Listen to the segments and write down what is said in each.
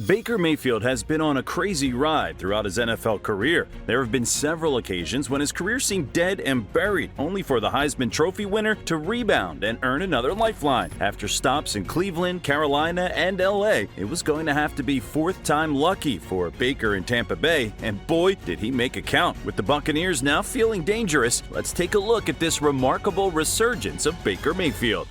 Baker Mayfield has been on a crazy ride throughout his NFL career. There have been several occasions when his career seemed dead and buried, only for the Heisman Trophy winner to rebound and earn another lifeline. After stops in Cleveland, Carolina, and LA, it was going to have to be fourth time lucky for Baker in Tampa Bay, and boy, did he make a count. With the Buccaneers now feeling dangerous, let's take a look at this remarkable resurgence of Baker Mayfield.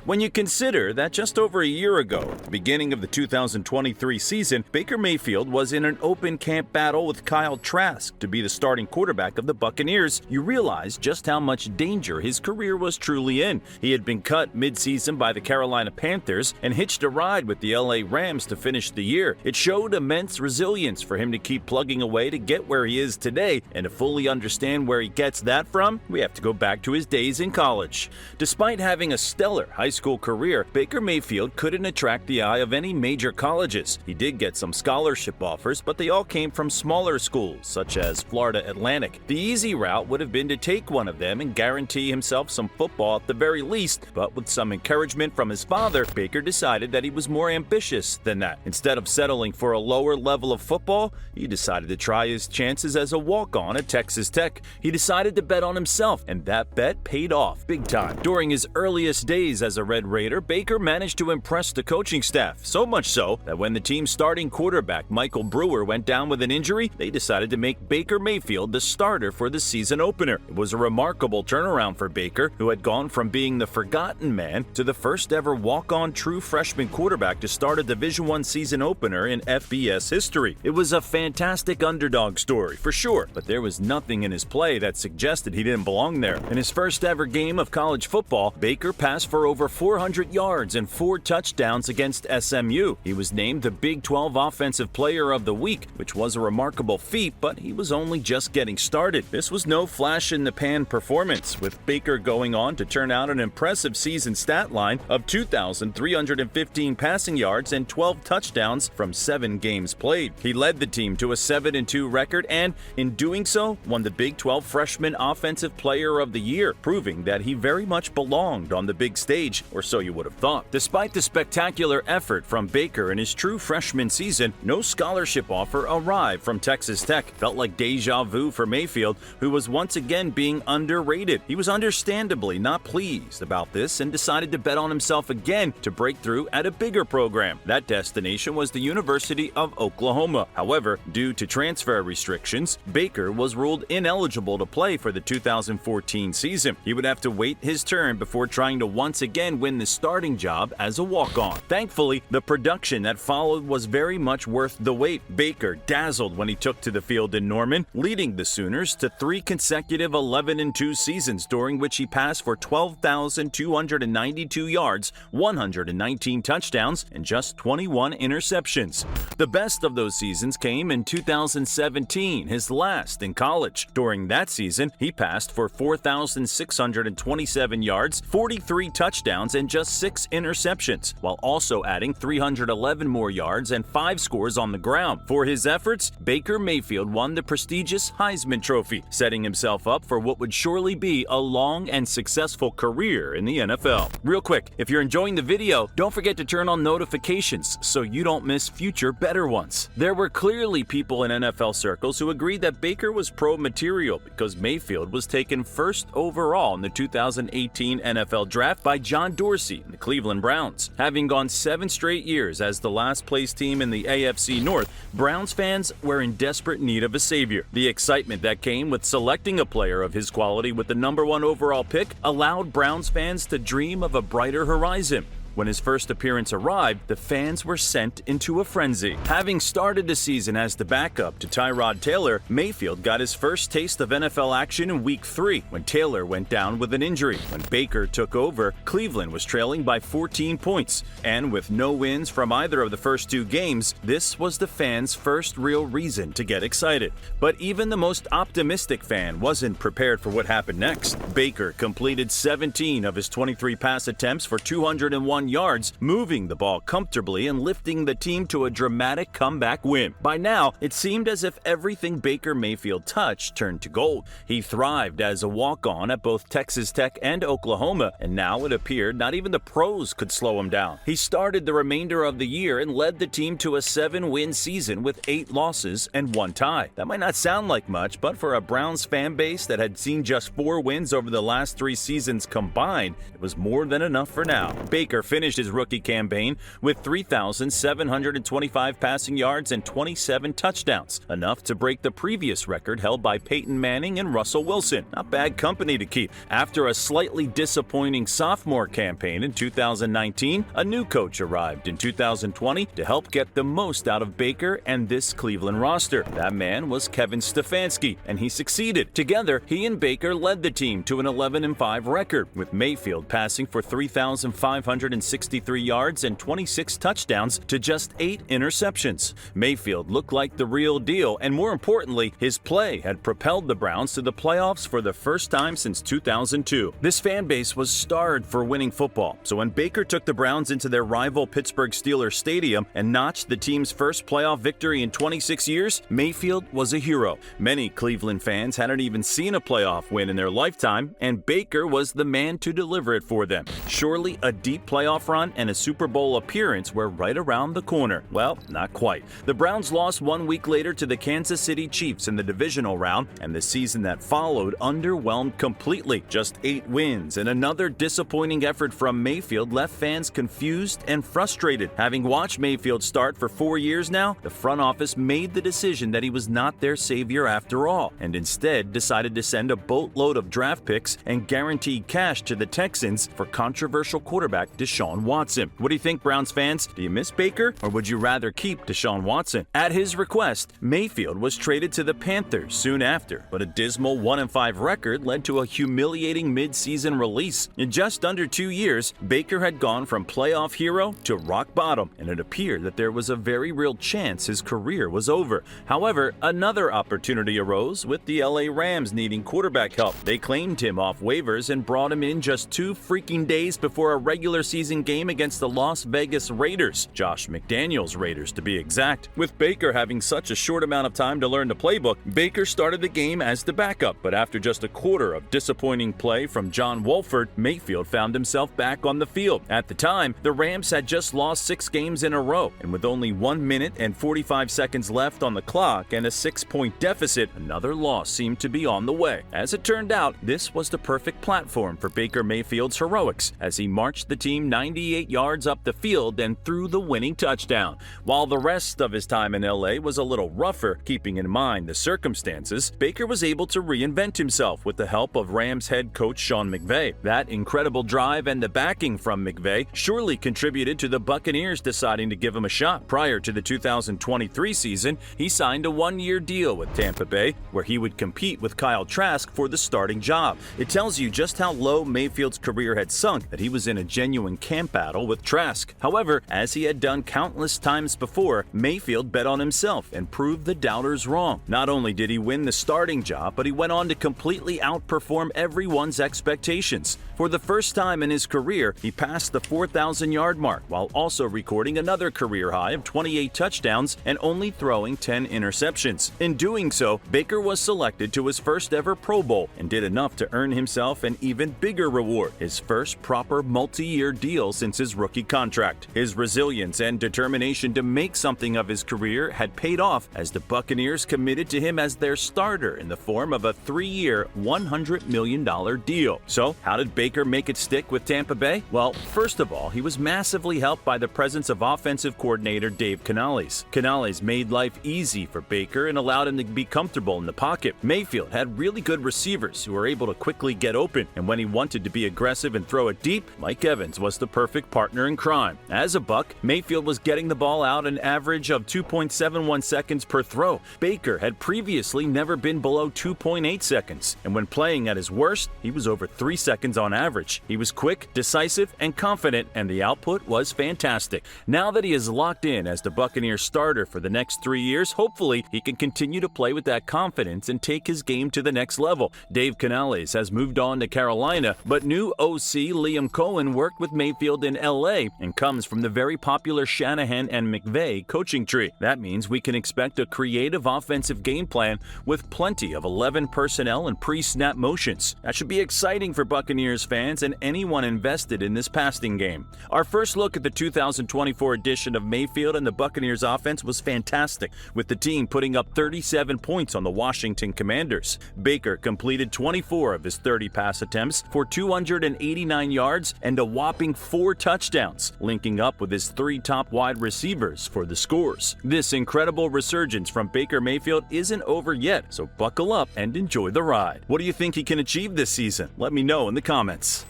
When you consider that just over a year ago, at the beginning of the 2023 season, Baker Mayfield was in an open camp battle with Kyle Trask to be the starting quarterback of the Buccaneers, you realize just how much danger his career was truly in. He had been cut mid-season by the Carolina Panthers and hitched a ride with the LA Rams to finish the year. It showed immense resilience for him to keep plugging away to get where he is today, and to fully understand where he gets that from, we have to go back to his days in college. Despite having a stellar high school career, Baker Mayfield couldn't attract the eye of any major colleges. He did get some scholarship offers, but they all came from smaller schools, such as Florida Atlantic. The easy route would have been to take one of them and guarantee himself some football at the very least, but with some encouragement from his father, Baker decided that he was more ambitious than that. Instead of settling for a lower level of football, he decided to try his chances as a walk-on at Texas Tech. He decided to bet on himself, and that bet paid off big time. During his earliest days as a Red Raider, Baker managed to impress the coaching staff, so much so that when the team's starting quarterback Michael Brewer went down with an injury, they decided to make Baker Mayfield the starter for the season opener. It was a remarkable turnaround for Baker, who had gone from being the forgotten man to the first ever walk-on true freshman quarterback to start a Division I season opener in FBS history. It was a fantastic underdog story, for sure, but there was nothing in his play that suggested he didn't belong there. In his first ever game of college football, Baker passed for over 400 yards and 4 touchdowns against SMU. He was named the Big 12 Offensive Player of the Week, which was a remarkable feat, but he was only just getting started. This was no flash-in-the-pan performance, with Baker going on to turn out an impressive season stat line of 2,315 passing yards and 12 touchdowns from 7 games played. He led the team to a 7-2 record and, in doing so, won the Big 12 Freshman Offensive Player of the Year, proving that he very much belonged on the big stage, or so you would have thought. Despite the spectacular effort from Baker in his true freshman season, no scholarship offer arrived from Texas Tech. Felt like deja vu for Mayfield, who was once again being underrated. He was understandably not pleased about this and decided to bet on himself again to break through at a bigger program. That destination was the University of Oklahoma. However, due to transfer restrictions, Baker was ruled ineligible to play for the 2014 season. He would have to wait his turn before trying to once again win the starting job as a walk-on. Thankfully, the production that followed was very much worth the wait. Baker dazzled when he took to the field in Norman, leading the Sooners to 3 consecutive 11-2 seasons, during which he passed for 12,292 yards, 119 touchdowns, and just 21 interceptions. The best of those seasons came in 2017, his last in college. During that season, he passed for 4,627 yards, 43 touchdowns, and just 6 interceptions, while also adding 311 more yards and 5 scores on the ground. For his efforts, Baker Mayfield won the prestigious Heisman Trophy, setting himself up for what would surely be a long and successful career in the NFL. Real quick, if you're enjoying the video, don't forget to turn on notifications so you don't miss future better ones. There were clearly people in NFL circles who agreed that Baker was pro material because Mayfield was taken first overall in the 2018 NFL Draft by John Dorsey and the Cleveland Browns. Having gone 7 straight years as the last place team in the AFC North, Browns fans were in desperate need of a savior. The excitement that came with selecting a player of his quality with the number 1 overall pick allowed Browns fans to dream of a brighter horizon. When his first appearance arrived, the fans were sent into a frenzy. Having started the season as the backup to Tyrod Taylor, Mayfield got his first taste of NFL action in Week 3 when Taylor went down with an injury. When Baker took over, Cleveland was trailing by 14 points, and with no wins from either of the first 2 games, this was the fans' first real reason to get excited. But even the most optimistic fan wasn't prepared for what happened next. Baker completed 17 of his 23 pass attempts for 201 161 yards, moving the ball comfortably and lifting the team to a dramatic comeback win. By now, it seemed as if everything Baker Mayfield touched turned to gold. He thrived as a walk-on at both Texas Tech and Oklahoma, and now it appeared not even the pros could slow him down. He started the remainder of the year and led the team to a 7-win season with 8 losses and 1 tie. That might not sound like much, but for a Browns fan base that had seen just 4 wins over the last 3 seasons combined, it was more than enough for now. Baker finished his rookie campaign with 3,725 passing yards and 27 touchdowns, enough to break the previous record held by Peyton Manning and Russell Wilson. Not bad company to keep. After a slightly disappointing sophomore campaign in 2019, a new coach arrived in 2020 to help get the most out of Baker and this Cleveland roster. That man was Kevin Stefanski, and he succeeded. Together, he and Baker led the team to an 11-5 record, with Mayfield passing for 3,563 yards and 26 touchdowns to just 8 interceptions. Mayfield looked like the real deal, and more importantly, his play had propelled the Browns to the playoffs for the first time since 2002. This fan base was starved for winning football, so when Baker took the Browns into their rival Pittsburgh Steelers Stadium and notched the team's first playoff victory in 26 years, Mayfield was a hero. Many Cleveland fans hadn't even seen a playoff win in their lifetime, and Baker was the man to deliver it for them. Surely a deep playoff run and a Super Bowl appearance were right around the corner. Well, not quite. The Browns lost 1 week later to the Kansas City Chiefs in the divisional round, and the season that followed underwhelmed completely. Just 8 wins and another disappointing effort from Mayfield left fans confused and frustrated. Having watched Mayfield start for 4 years now, the front office made the decision that he was not their savior after all, and instead decided to send a boatload of draft picks and guaranteed cash to the Texans for controversial quarterback Deshaun Watson. What do you think, Browns fans? Do you miss Baker, or would you rather keep Deshaun Watson? At his request, Mayfield was traded to the Panthers soon after, but a dismal 1-5 record led to a humiliating mid-season release. In just under 2 years, Baker had gone from playoff hero to rock bottom, and it appeared that there was a very real chance his career was over. However, another opportunity arose with the LA Rams needing quarterback help. They claimed him off waivers and brought him in just 2 freaking days before a regular season game against the Las Vegas Raiders, Josh McDaniels' Raiders to be exact. With Baker having such a short amount of time to learn the playbook, Baker started the game as the backup, but after just a quarter of disappointing play from John Wolford, Mayfield found himself back on the field. At the time, the Rams had just lost 6 games in a row, and with only 1 minute and 45 seconds left on the clock and a 6-point deficit, another loss seemed to be on the way. As it turned out, this was the perfect platform for Baker Mayfield's heroics as he marched the team 98 yards up the field and threw the winning touchdown. While the rest of his time in LA was a little rougher, keeping in mind the circumstances, Baker was able to reinvent himself with the help of Rams head coach Sean McVay. That incredible drive and the backing from McVay surely contributed to the Buccaneers deciding to give him a shot. Prior to the 2023 season, he signed a 1-year deal with Tampa Bay, where he would compete with Kyle Trask for the starting job. It tells you just how low Mayfield's career had sunk that he was in a genuine camp battle with Trask. However, as he had done countless times before, Mayfield bet on himself and proved the doubters wrong. Not only did he win the starting job, but he went on to completely outperform everyone's expectations. For the first time in his career, he passed the 4,000-yard mark while also recording another career high of 28 touchdowns and only throwing 10 interceptions. In doing so, Baker was selected to his first ever Pro Bowl and did enough to earn himself an even bigger reward, his first proper multi-year deal since his rookie contract. His resilience and determination to make something of his career had paid off as the Buccaneers committed to him as their starter in the form of a 3-year, $100 million deal. So, how did Baker make it stick with Tampa Bay? Well, first of all, he was massively helped by the presence of offensive coordinator Dave Canales. Canales made life easy for Baker and allowed him to be comfortable in the pocket. Mayfield had really good receivers who were able to quickly get open, and when he wanted to be aggressive and throw it deep, Mike Evans was the perfect partner in crime. As a Buck, Mayfield was getting the ball out an average of 2.71 seconds per throw. Baker had previously never been below 2.8 seconds, and when playing at his worst, he was over 3 seconds on average. He was quick, decisive, and confident, and the output was fantastic. Now that he is locked in as the Buccaneers starter for the next 3 years, hopefully he can continue to play with that confidence and take his game to the next level. Dave Canales has moved on to Carolina, but new OC Liam Cohen worked with Mayfield Mayfield in LA and comes from the very popular Shanahan and McVay coaching tree. That means we can expect a creative offensive game plan with plenty of 11 personnel and pre-snap motions. That should be exciting for Buccaneers fans and anyone invested in this passing game. Our first look at the 2024 edition of Mayfield and the Buccaneers offense was fantastic, with the team putting up 37 points on the Washington Commanders. Baker completed 24 of his 30 pass attempts for 289 yards and a whopping 4 touchdowns, linking up with his 3 top wide receivers for the scores. This incredible resurgence from Baker Mayfield isn't over yet, so buckle up and enjoy the ride. What do you think he can achieve this season? Let me know in the comments.